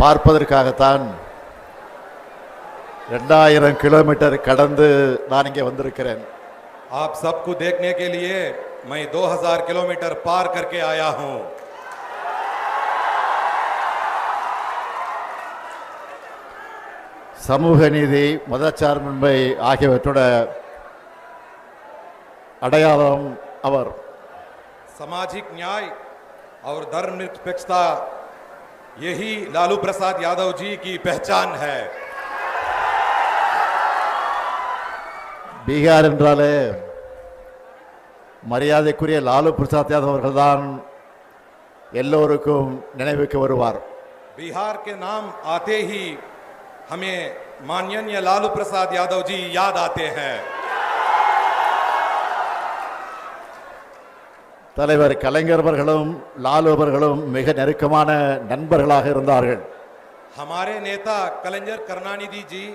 பார்ப்பதற்காகத்தான் 2000 kilometre கடந்து நான் இங்கே வந்திருக்கிறேன். आप सबको देखने के लिए मैं 2000 किलोमीटर पार करके आया हूं. சமூக நீதி, மதச்சார்பின்மை ஆகியவற்றோட அடையாளம் அவர். सामाजिक न्याय और धर्मनिरपेक्षता यही लालू प्रसाद यादव जी की पहचान है. பீகார் என்றாலே மரியாதைக்குரிய லாலு பிரசாத் யாதவ் அவர்கள்தான் எல்லோருக்கும் நினைவுக்கு வருவார். बिहार के नाम आते ही हमें माननीय लालू प्रसाद यादव जी याद आते हैं. தலைவர் கலைஞர் அவர்களும் லாலு அவர்களும் மிக நெருக்கமான நண்பர்களாக இருந்தார்கள். हमारे नेता कलंजर करुणानिधि जी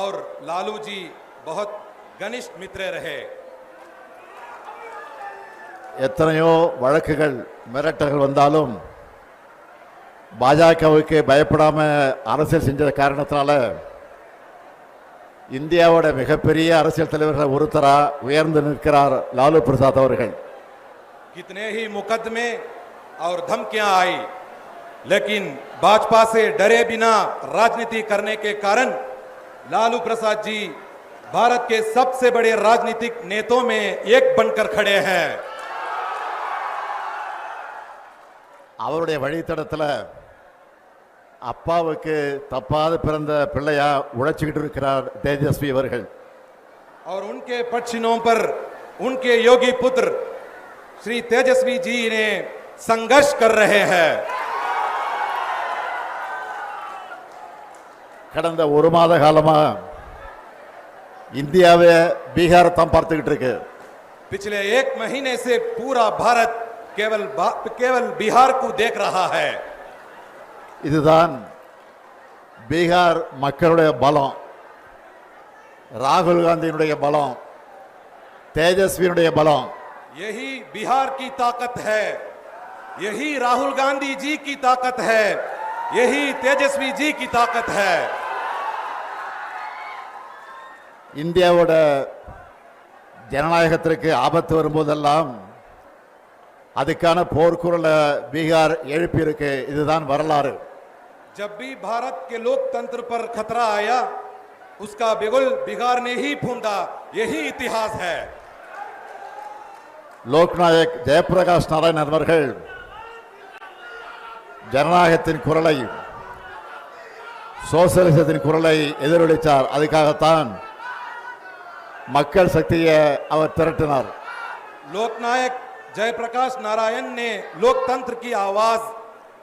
और लालू जी बहुत घनिष्ठ मित्र रहे. எத்தனையோ வழக்குகள் மிரட்டல்கள் வந்தாலும் பாஜகவுக்கு பயப்படாம அரசியல் செஞ்ச காரணத்தினால இந்தியாவோட மிகப்பெரிய அரசியல் தலைவர்கள் ஒருத்தரா உயர்ந்து நிற்கிறார் லாலு பிரசாத் அவர்கள். कितने ही मुकदमे और धमकियां आई, लेकिन भाजपा से डरे बिना राजनीति करने के कारण लालू प्रसाद जी भारत के सबसे बड़े राजनीतिक नेताओं में एक बनकर खड़े हैं. அவருடைய வழித்தடத்தில் அப்பாவுக்கு தப்பாது பிறந்த பிள்ளையா உழைச்சிக்கிட்டு இருக்கிறார் தேஜஸ்வி அவர்கள். और उनके पक्षिणों पर उनके योगी पुत्र श्री तेजस्वी जी ने संघर्ष कर रहे हैं. கடந்த ஒரு மாத காலமா இந்தியாவே பீகாரை தான் பார்த்துக்கிட்டு இருக்கு. पिछले एक महीने से पूरा भारत केवल बिहार को देख रहा है. இதுதான் பீகார் மக்களுடைய பலம், ராகுல் காந்தியினுடைய பலம், தேஜஸ்வியினுடைய பலம். यही बिहार की ताकत है, यही राहुल गांधी जी की ताकत है, यही तेजस्वी जी की ताकत है. இந்தியாவோட ஜனநாயகத்திற்கு ஆபத்து வரும்போதெல்லாம் அதுக்கான போர்க்குரலை பீகார் எழுப்பியிருக்கு. இதுதான் வரலாறு. जब भी भारत के लोकतंत्र पर खतरा आया, उसका बिगुल बिहार ने ही फूंदा. यही इतिहास है. லோக்நாயக் ஜெயபிரகாஷ் நாராயணன் அவர்கள் ஜனநாயகத்தின் குரலை, சோசலிசத்தின் குரலை எதிரொலித்தார். அதுக்காகத்தான் மக்கள் சக்தியை அவர் திரட்டினார். लोकनायक जयप्रकाश नारायण ने लोकतंत्र की आवाज,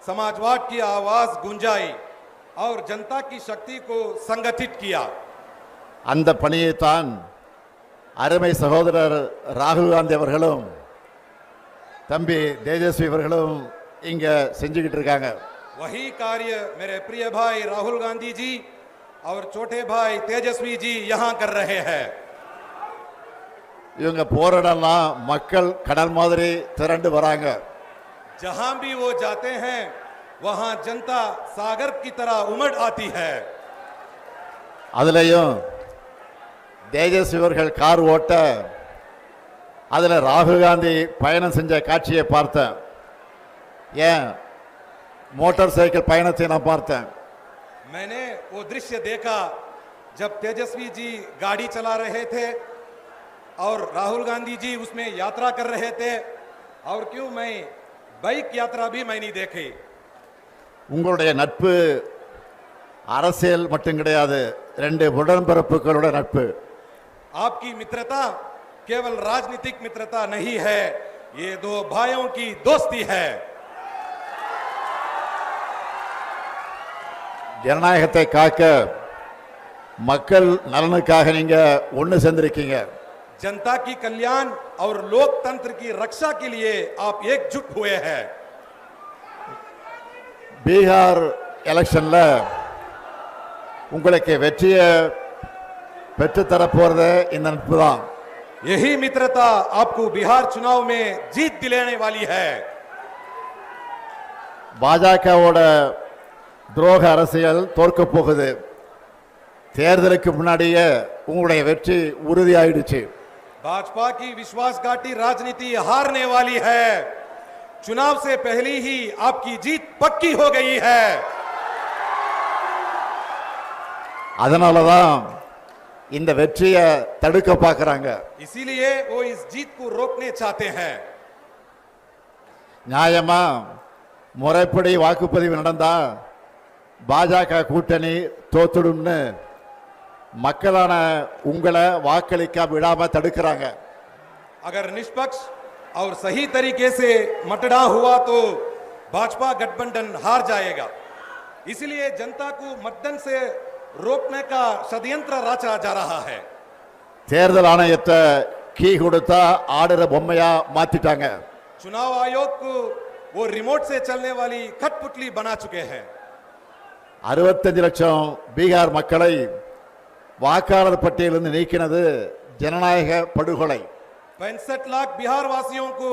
समाजवाद की आवाज गुंजाई और जनता की शक्ति को संगठित किया. அந்த பணியைத்தான் அருமை சகோதரர் ராகுல் காந்தி அவர்களும் தம்பி தேஜஸ்வி அவர்களும் இங்க செஞ்சுக்கிட்டு இருக்காங்க. वही कार्य मेरे प्रिय भाई राहुल गांधी जी और छोटे भाई तेजस्वी जी यहां कर रहे हैं. இவங்க போராடலாம் மக்கள் கடல் மாதிரி திரண்டு வராங்க. जहां भी वो जाते हैं वहां जनता सागर की तरह उमड़ आती है. அதுலயும் தேஜஸ்வி அவர்கள் கார் ஓட்ட அதுல ராகுல் காந்தி பயணம் செஞ்ச காட்சியை பார்த்தேன். ஏன் மோட்டார் சைக்கிள் பயணத்தை நான் பார்த்தேன். मैंने वो दृश्य देखा जब तेजस्वी जी गाड़ी चला रहे थे और राहुल गांधी जी उसमें यात्रा कर रहे थे. और क्यों मैं बाइक यात्रा भी मैं नहीं देखी. உங்களுடைய நட்பு அரசியல் மட்டும் கிடையாது, ரெண்டு உடன்பிறப்புகளோட நட்பு. आपकी मित्रता केवल राजनीतिक मित्रता नहीं है, ये दो भाइयों की दोस्ती है. ஜனநாயகத்தை காக்க மக்கள் நலனுக்காக நீங்க ஒன்று சேர்ந்திருக்கீங்க. जनता की कल्याण और लोकतंत्र की रक्षा के लिए आप एकजुट हुए हैं. பீகார் எலெக்ஷன்ல உங்களுக்கு வெற்றியை பெற்றுத்தர போறது இந்த நட்பு தான். यही मित्रता आपको बिहार चुनाव में जीत दिलाने वाली है. பாஜகவோட துரோக அரசியல் தோற்கப் போகுது. தேர்தலுக்கு முன்னாடியே உங்களுடைய வெற்றி உறுதியாயிடுச்சு. भाजपा की विश्वासघाती राजनीति हारने वाली है। चुनाव से पहले ही आपकी जीत पक्की हो गई है। அதனாலதான் இந்த வெற்றியை தடுக்க பார்க்கறாங்க. इसीलिए वो इस जीत को रोकने चाहते हैं। நியாயமா முறைப்படி வாக்குப்பதிவு நடந்தா பாஜக கூட்டணி தோத்துடும்னு மக்களான உங்களை வாக்களிக்க விடாம தடுக்கிறாங்க. अगर निष्पक्ष और सही तरीके से मतदान हुआ तो भाजपा गठबंधन हार जाएगा। इसलिए जनता को मतदान से रोकने का षड्यंत्र रचा जा रहा है। தேர்தல் ஆணையத்தை கீ கொடுத்தா ஆடுற பொம்மையா மாத்திட்டாங்க. चुनाव आयोग को वो रिमोट से चलने वाली कठपुतली बना चुके हैं। 65 லட்சம் பீகார் மக்களை வாக்காளர் பட்டியலிருந்து நீக்கினது ஜனநாயக படுகொலை. 65 लाख बिहार वासियों को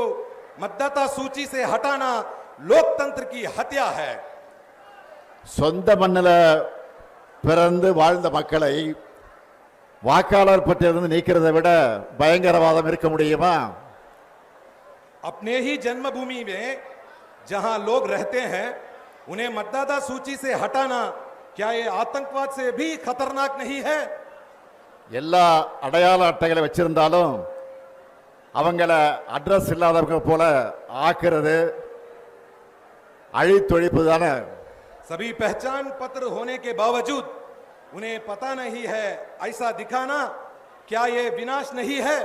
मतदाता सूची से हटाना लोकतंत्र की हत्या है। சொந்த மண்ணில் பிறந்து வாழ்ந்த மக்களை வாக்காளர் பட்டியலிருந்து நீக்கிறதை விட பயங்கரவாதம் இருக்க முடியுமா? अपने ही जन्मभूमि में जहां लोग रहते हैं उन्हें मतदाता सूची से हटाना क्या ये आतंकवाद से भी खतरनाक नहीं है? எல்லா அடையாள அட்டைகளை வச்சிருந்தாலும் அவங்கள அட்ரஸ் இல்லாதவங்க போல ஆக்குறது அழித்தொழிப்பு தானே. सभी पहचान पत्र होने के बावजूद उन्हें पता नहीं है ऐसा दिखाना क्या ये विनाश नहीं है?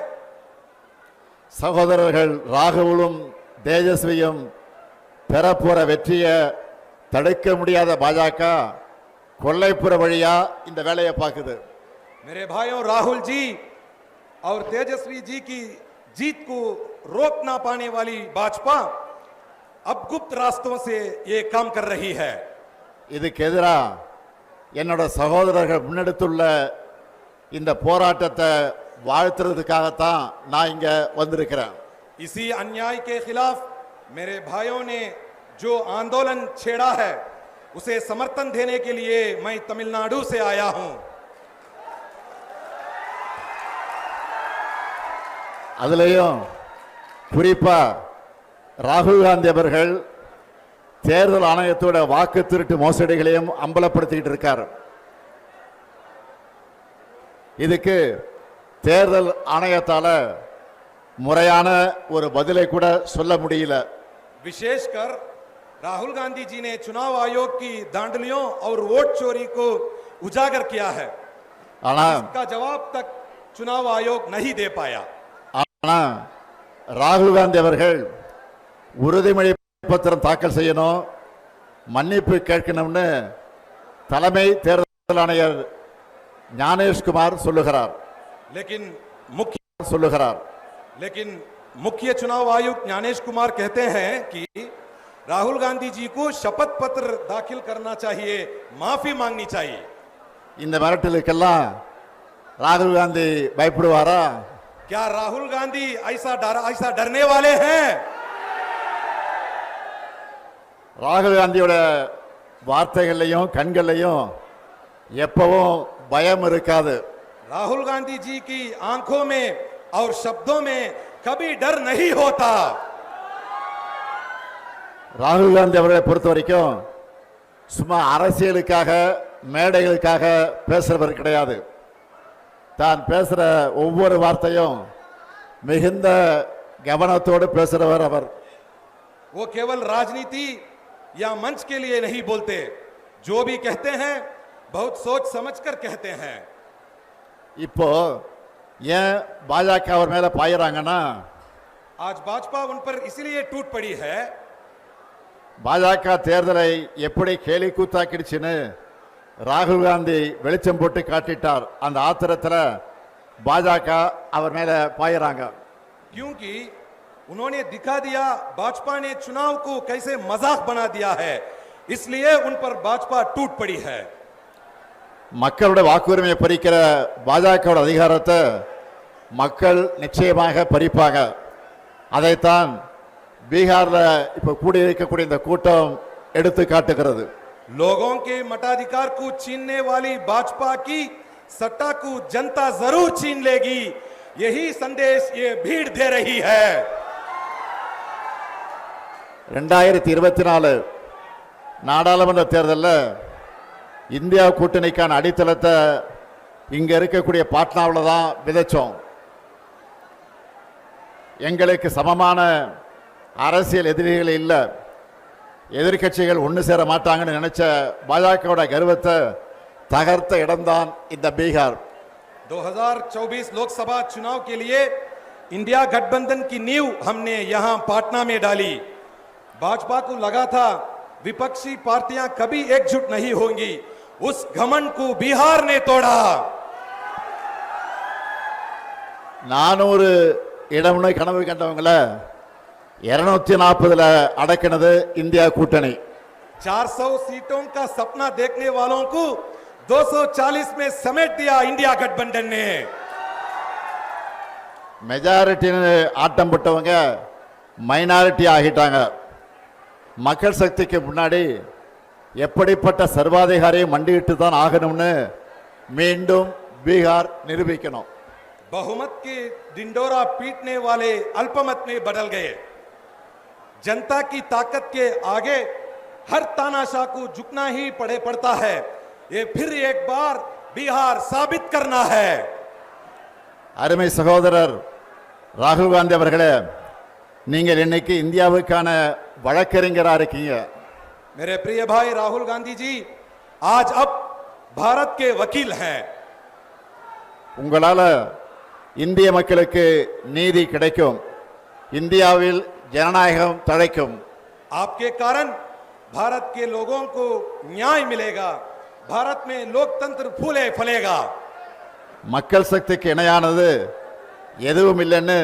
சகோதரர்கள் ராகுலும் தேஜஸ்வியும் பெறப்போற வெற்றியை தடுக்க முடியாத பாஜக கொல்லைப்புற வழியா இந்த வேலையை பார்க்குது. मेरे भाइयों, राहुल जी और तेजस्वी जी की जीत को रोक ना पाने वाली भाजपा अब गुप्त रास्तों से ये काम कर रही है। இதுக்கு எதிரா என்னோட சகோதரர்கள் முன்னெடுத்துள்ள இந்த போராட்டத்தை வாழ்த்துறதுக்காகத்தான் நான் இங்க வந்திருக்கிறேன். इसी अन्याय के खिलाफ मेरे भाइयों ने जो आंदोलन छेड़ा है उसे समर्थन देने के लिए मैं तमिलनाडु से आया हूं। அதுலயும் குறிப்பா ராகுல் காந்தி அவர்கள் தேர்தல் ஆணையத்தோட வாக்கு திருட்டு மோசடிகளையும் அம்பலப்படுத்திக்கிட்டு இருக்கார். இதுக்கு தேர்தல் ஆணையத்தால முறையான ஒரு பதிலை கூட சொல்ல முடியல. विशेषकर राहुल गांधी जी ने चुनाव आयोग की धांधलियों और वोट चोरी को उजागर किया है। ஆனா इसका जवाब तक चुनाव आयोग नहीं दे पाया। ஆனா ராகுல் காந்தி அவர்கள் உறுதிமொழி பத்திரம் தாக்கல் செய்யணும், மன்னிப்பு கேட்கணும்னு தலைமை தேர்தல் ஆணையர் ஞானேஷ்குமார் சொல்லுகிறார். लेकिन मुख्य चुनाव आयुक्त ज्ञानेश कुमार कहते हैं कि राहुल गांधी जी को शपथ पत्र दाखिल करना चाहिए, माफी मांगनी चाहिए। இந்த மிரட்டலுக்கெல்லாம் ராகுல் காந்தி பயப்படுவாரா? क्या राहुल गांधी ऐसा डरने वाले हैं? ராகுல் காந்தியோட வார்த்தைகள்லையும் கண்கள்லையும் எப்பவும் பயம் இருக்காது. राहुल गांधी जी की आंखों में और शब्दों में कभी डर नहीं होता। ராகுல் காந்தி அவர்களை பொறுத்த வரைக்கும் சும்மா அரசியலுக்காக மேடைகளுக்காக பேசுறவர் கிடையாது. தான் பேசுற ஒவ்வொரு வார்த்தையும் மிகுந்த கவனத்தோடு பேசுறவர் அவர். वो केवल राजनीति या मंच के लिए नहीं बोलते, जो भी कहते हैं बहुत सोच समझकर कहते हैं। இப்போ ஏன் பாஜக அவர் மேல பாயிறாங்கன்னா, आज भाजपा उन पर इसलिए टूट पड़ी है। பாஜக தேர்தலை எப்படி கேலி கூத்தாக்கிடுச்சுன்னு ராகுல் காந்தி வெளிச்சம் போட்டு காட்டிட்டார். அந்த ஆத்திரத்துல பாஜக அவர் மேல பாயிறாங்க. क्योंकि उन्होंने दिखा दिया भाजपा ने चुनाव को कैसे मजाक बना दिया है, इसलिए उन पर भाजपा टूट पड़ी है। மக்களுடைய வாக்குரிமையை பறிக்கிற பாஜக அதிகாரத்தை மக்கள் நிச்சயமாக பறிப்பாங்க. அதைத்தான் பீகார்ல இப்ப கூடியிருக்கக்கூடிய இந்த கூட்டம் எடுத்து காட்டுகிறது. लोगों के मताधिकार को छीनने वाली भाजपा की सत्ता को जनता जरूर छीन लेगी, यही संदेश ये भीड़ दे रही है। 2024 நாடாளுமன்ற தேர்தலில் இந்தியா கூட்டணிக்கான அடித்தளத்தை இங்க இருக்கக்கூடிய பாட்னாவில் தான் விதைச்சோம். எங்களுக்கு சமமான அரசியல் எதிரிகள் இல்லை, எதிர்க்கட்சிகள் ஒன்று சேர மாட்டாங்கன்னு நினைச்ச பாஜகவோட கர்வத்தை தகர்த்த இடம்தான் இந்த பீகார். 2024 लोकसभा चुनाव के लिए इंडिया गठबंधन की नींव हमने यहां पाटना में डाली। भाजपा को लगा था विपक्षी पार्टियां कभी एकजुट नहीं होंगी, उस घमंड को बिहार ने तोड़ा। 400 இடம்னு கனவு கண்டவங்கள 240 அடக்கினது இந்தியா கூட்டணி. 400 सीटों का सपना देखने वालों को 240 में समेट दिया इंडिया गठबंधन ने। மெஜாரிட்டின்னு ஆட்டம் போட்டவங்க மைனாரிட்டி ஆகிட்டாங்க. மக்கள் சக்திக்கு முன்னாடி எப்படிப்பட்ட சர்வாதிகாரியை மண்டியிட்டு தான் ஆகணும்னு மீண்டும் பீகார் நிரூபிக்கணும். बहुमत के डिंडोरा पीटने वाले अल्पमत में बदल गए। जनता की ताकत के आगे हर तानाशाह को झुकना ही पड़ता है। ये फिर एक बार बिहार साबित करना है। அருமை சகோதரர் ராகுல் காந்தி அவர்களே, நீங்கள் இன்னைக்கு இந்தியாவுக்கான வழக்கறிஞரா இருக்கீங்க. मेरे प्रिय भाई राहुल गांधी जी आज अब भारत के वकील हैं। உங்களால இந்திய மக்களுக்கு நீதி கிடைக்கும், இந்தியாவில் ஜனநாயகம் தழைக்கும். आपके कारण भारत के लोगों को न्याय मिलेगा, भारत में लोकतंत्र फूले फलेगा। மக்கள் சக்திக்கு இணையானது எதுவும் இல்லைன்னு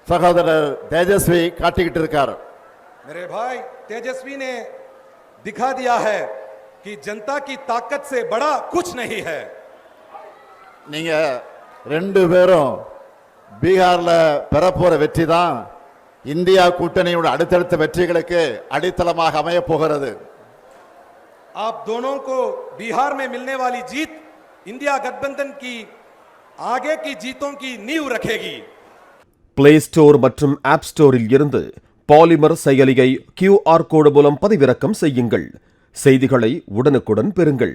சகோதரர் தேஜஸ்வி காட்டிக்கிட்டு இருக்கார். मेरे भाई तेजस्वी ने दिखा दिया है कि जनता की ताकत से बड़ा कुछ नहीं है। நீங்க 2 பேரும் பீகார்ல பெறப்போற வெற்றி தான் இந்தியா கூட்டணியோட அடுத்தடுத்த வெற்றிகளுக்கு அடித்தளமாக அமைய போகிறது. आप दोनों को बिहार में मिलने वाली जीत इंडिया गठबंधन की आगे की जीतों की नींव रखेगी। பிளே ஸ்டோர் மற்றும் ஆப் ஸ்டோரில் இருந்து பாலிமர் செயலியை QR கோடு மூலம் பதிவிறக்கம் செய்யுங்கள். செய்திகளை உடனுக்குடன் பெறுங்கள்.